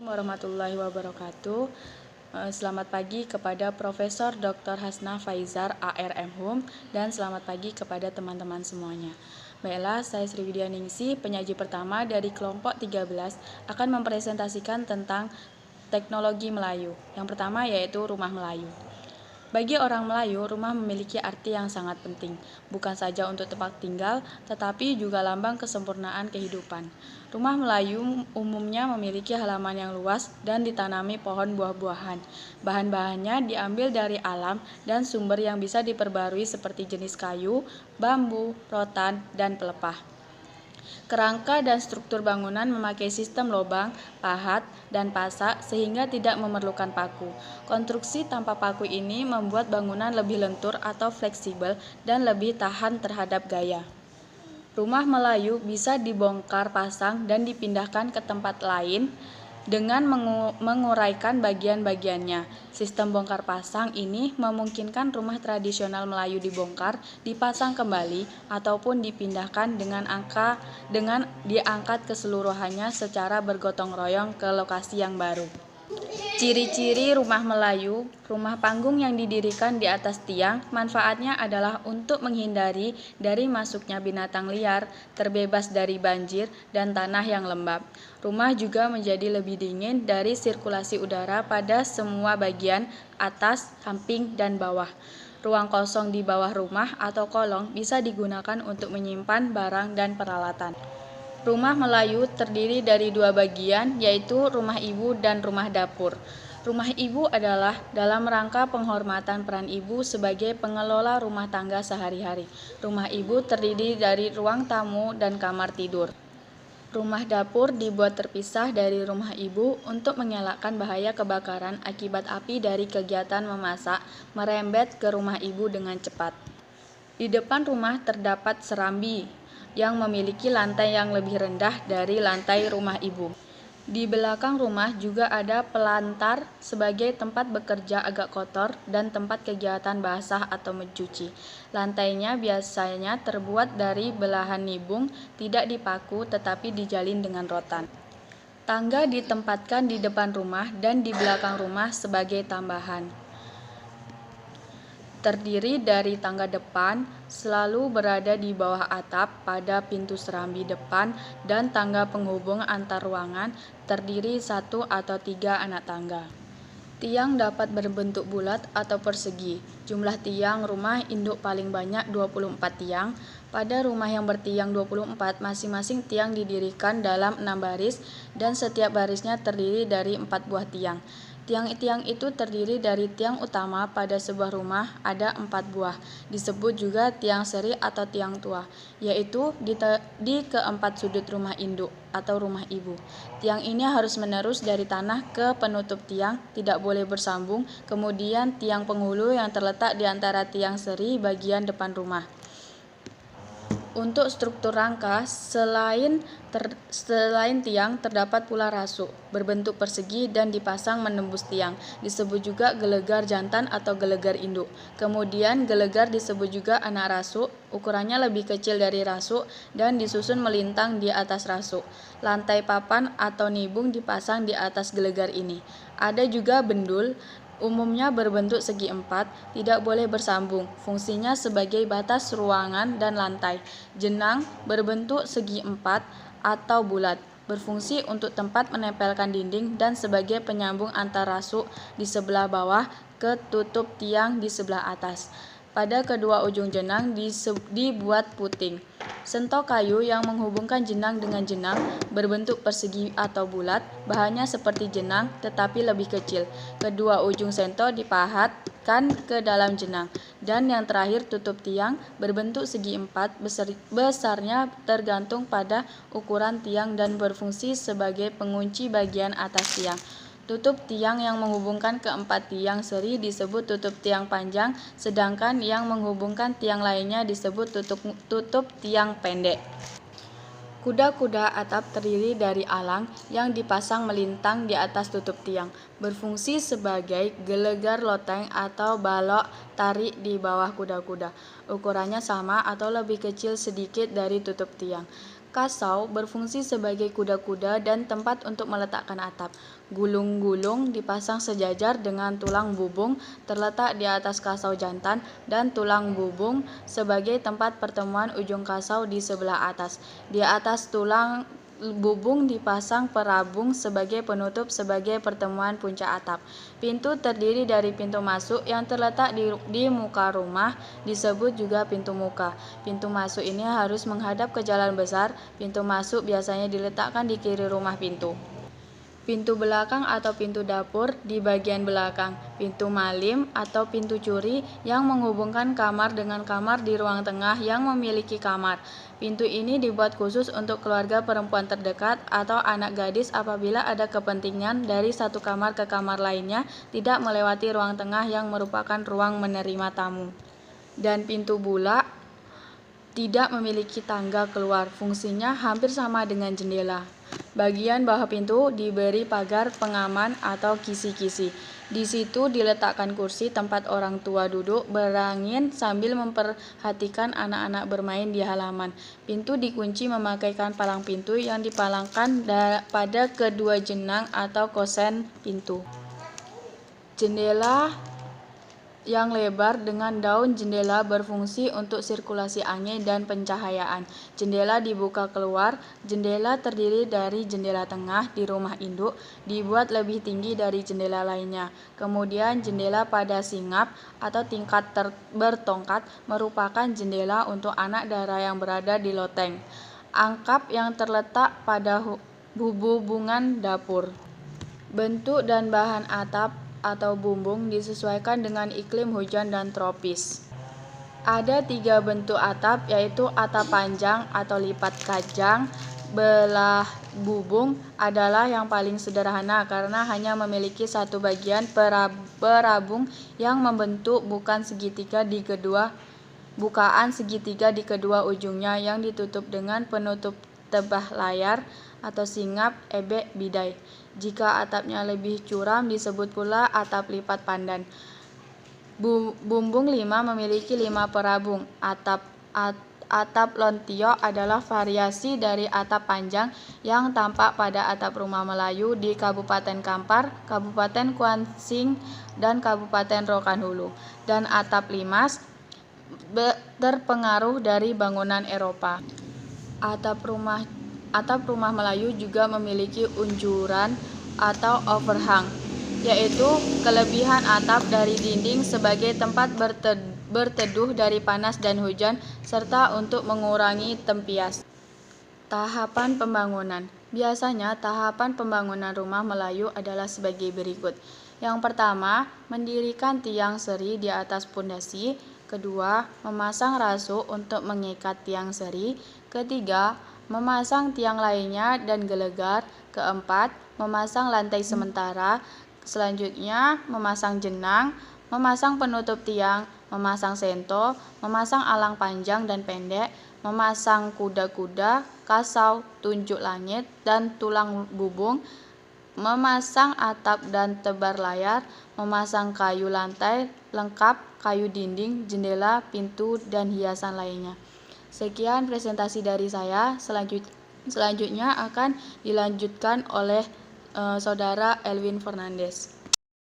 Warahmatullahi wabarakatuh. Selamat pagi kepada Profesor Dr. Hasna Faizar ARM Hum dan selamat pagi kepada teman-teman semuanya. Baiklah, saya Sri Widya Ningsi, penyaji pertama dari kelompok 13 akan mempresentasikan tentang teknologi Melayu. Yang pertama yaitu rumah Melayu. Bagi orang Melayu, rumah memiliki arti yang sangat penting, bukan saja untuk tempat tinggal, tetapi juga lambang kesempurnaan kehidupan. Rumah Melayu umumnya memiliki halaman yang luas dan ditanami pohon buah-buahan. Bahan-bahannya diambil dari alam dan sumber yang bisa diperbarui seperti jenis kayu, bambu, rotan, dan pelepah. Kerangka dan struktur bangunan memakai sistem lobang, pahat, dan pasak sehingga tidak memerlukan paku. Konstruksi tanpa paku ini membuat bangunan lebih lentur atau fleksibel dan lebih tahan terhadap gaya. Rumah Melayu bisa dibongkar pasang dan dipindahkan ke tempat lain dengan menguraikan bagian-bagiannya. Sistem bongkar pasang ini memungkinkan rumah tradisional Melayu dibongkar, dipasang kembali, ataupun dipindahkan dengan diangkat keseluruhannya secara bergotong royong ke lokasi yang baru. Ciri-ciri rumah Melayu, rumah panggung yang didirikan di atas tiang, manfaatnya adalah untuk menghindari dari masuknya binatang liar, terbebas dari banjir, dan tanah yang lembab. Rumah juga menjadi lebih dingin dari sirkulasi udara pada semua bagian, atas, samping, dan bawah. Ruang kosong di bawah rumah atau kolong bisa digunakan untuk menyimpan barang dan peralatan. Rumah Melayu terdiri dari dua bagian, yaitu rumah ibu dan rumah dapur. Rumah ibu adalah dalam rangka penghormatan peran ibu sebagai pengelola rumah tangga sehari-hari. Rumah ibu terdiri dari ruang tamu dan kamar tidur. Rumah dapur dibuat terpisah dari rumah ibu untuk mengelakkan bahaya kebakaran akibat api dari kegiatan memasak merembet ke rumah ibu dengan cepat. Di depan rumah terdapat serambi yang memiliki lantai yang lebih rendah dari lantai rumah ibu. Di belakang rumah juga ada pelantar sebagai tempat bekerja agak kotor dan tempat kegiatan basah atau mencuci. Lantainya biasanya terbuat dari belahan nibung, tidak dipaku tetapi dijalin dengan rotan. Tangga ditempatkan di depan rumah dan di belakang rumah sebagai tambahan. Terdiri dari tangga depan, selalu berada di bawah atap pada pintu serambi depan dan tangga penghubung antar ruangan, terdiri 1 atau 3 anak tangga. Tiang dapat berbentuk bulat atau persegi. Jumlah tiang rumah induk paling banyak 24 tiang. Pada rumah yang bertiang 24, masing-masing tiang didirikan dalam 6 baris dan setiap barisnya terdiri dari 4 buah tiang. Tiang-tiang itu terdiri dari tiang utama. Pada sebuah rumah ada 4 buah, disebut juga tiang seri atau tiang tua, yaitu di keempat sudut rumah induk atau rumah ibu. Tiang ini harus menerus dari tanah ke penutup tiang, tidak boleh bersambung. Kemudian tiang penghulu yang terletak di antara tiang seri bagian depan rumah. Untuk struktur rangka, selain tiang, terdapat pula rasuk, berbentuk persegi dan dipasang menembus tiang. Disebut juga gelegar jantan atau gelegar induk. Kemudian gelegar disebut juga anak rasuk, ukurannya lebih kecil dari rasuk dan disusun melintang di atas rasuk. Lantai papan atau nibung dipasang di atas gelegar ini. Ada juga bendul, umumnya berbentuk segi empat, tidak boleh bersambung, fungsinya sebagai batas ruangan dan lantai. Jenang berbentuk segi empat atau bulat, berfungsi untuk tempat menempelkan dinding dan sebagai penyambung antar rasuk di sebelah bawah ke tutup tiang di sebelah atas. Pada kedua ujung jenang dibuat puting. Sento kayu yang menghubungkan jenang dengan jenang berbentuk persegi atau bulat, bahannya seperti jenang tetapi lebih kecil. Kedua ujung sento dipahatkan ke dalam jenang. Dan yang terakhir tutup tiang berbentuk segi empat, besarnya tergantung pada ukuran tiang dan berfungsi sebagai pengunci bagian atas tiang. Tutup tiang yang menghubungkan keempat tiang seri disebut tutup tiang panjang, sedangkan yang menghubungkan tiang lainnya disebut tutup tiang pendek. Kuda-kuda atap terdiri dari alang yang dipasang melintang di atas tutup tiang, berfungsi sebagai gelegar loteng atau balok tarik di bawah kuda-kuda. Ukurannya sama atau lebih kecil sedikit dari tutup tiang. Kasau berfungsi sebagai kuda-kuda dan tempat untuk meletakkan atap. Gulung-gulung dipasang sejajar dengan tulang bubung terletak di atas kasau jantan dan tulang bubung sebagai tempat pertemuan ujung kasau di sebelah atas. Di atas tulang bubung dipasang perabung sebagai penutup sebagai pertemuan puncak atap. Pintu terdiri dari pintu masuk yang terletak di muka rumah, disebut juga pintu muka. Pintu masuk ini harus menghadap ke jalan besar. Pintu masuk biasanya diletakkan di kiri rumah pintu. Pintu belakang atau pintu dapur di bagian belakang. Pintu malim atau pintu curi yang menghubungkan kamar dengan kamar di ruang tengah yang memiliki kamar. Pintu ini dibuat khusus untuk keluarga perempuan terdekat atau anak gadis apabila ada kepentingan dari satu kamar ke kamar lainnya tidak melewati ruang tengah yang merupakan ruang menerima tamu. Dan pintu bulak tidak memiliki tangga keluar, fungsinya hampir sama dengan jendela. Bagian bawah pintu diberi pagar pengaman atau kisi-kisi. Di situ diletakkan kursi tempat orang tua duduk berangin sambil memperhatikan anak-anak bermain di halaman. Pintu dikunci memakaikan palang pintu yang dipalangkan pada kedua jenang atau kosen pintu. Jendela yang lebar dengan daun jendela berfungsi untuk sirkulasi angin dan pencahayaan. Jendela dibuka keluar. Jendela terdiri dari jendela tengah di rumah induk, dibuat lebih tinggi dari jendela lainnya. Kemudian jendela pada singap atau tingkat bertongkat merupakan jendela untuk anak dara yang berada di loteng. Angkap yang terletak pada hubungan dapur. Bentuk dan bahan atap atau bumbung disesuaikan dengan iklim hujan dan tropis. Ada 3 bentuk atap, yaitu atap panjang atau lipat kajang. Belah bubung adalah yang paling sederhana karena hanya memiliki satu bagian perabung yang membentuk bukaan segitiga di kedua ujungnya yang ditutup dengan penutup tebah layar atau singap, ebek, bidai. Jika atapnya lebih curam disebut pula atap lipat pandan. Bumbung 5 memiliki 5 perabung. Atap lontiok adalah variasi dari atap panjang yang tampak pada atap rumah Melayu di Kabupaten Kampar, Kabupaten Kuansing, dan Kabupaten Rokan Hulu. Dan atap limas terpengaruh dari bangunan Eropa. Atap rumah Melayu juga memiliki unjuran atau overhang, yaitu kelebihan atap dari dinding sebagai tempat berteduh dari panas dan hujan, serta untuk mengurangi tempias. Tahapan pembangunan. Biasanya tahapan pembangunan rumah Melayu adalah sebagai berikut. Yang pertama, mendirikan tiang seri di atas pondasi. Kedua, memasang rasuk untuk mengikat tiang seri. Ketiga, memasang tiang lainnya dan gelegar. Keempat, memasang lantai sementara. Selanjutnya, memasang jenang, memasang penutup tiang, memasang sento, memasang alang panjang dan pendek, memasang kuda-kuda, kasau, tunjuk langit, dan tulang bubung, memasang atap dan tebar layar, memasang kayu lantai lengkap, kayu dinding, jendela, pintu, dan hiasan lainnya. Sekian presentasi dari saya. Selanjutnya akan dilanjutkan oleh Saudara Elwin Fernandes.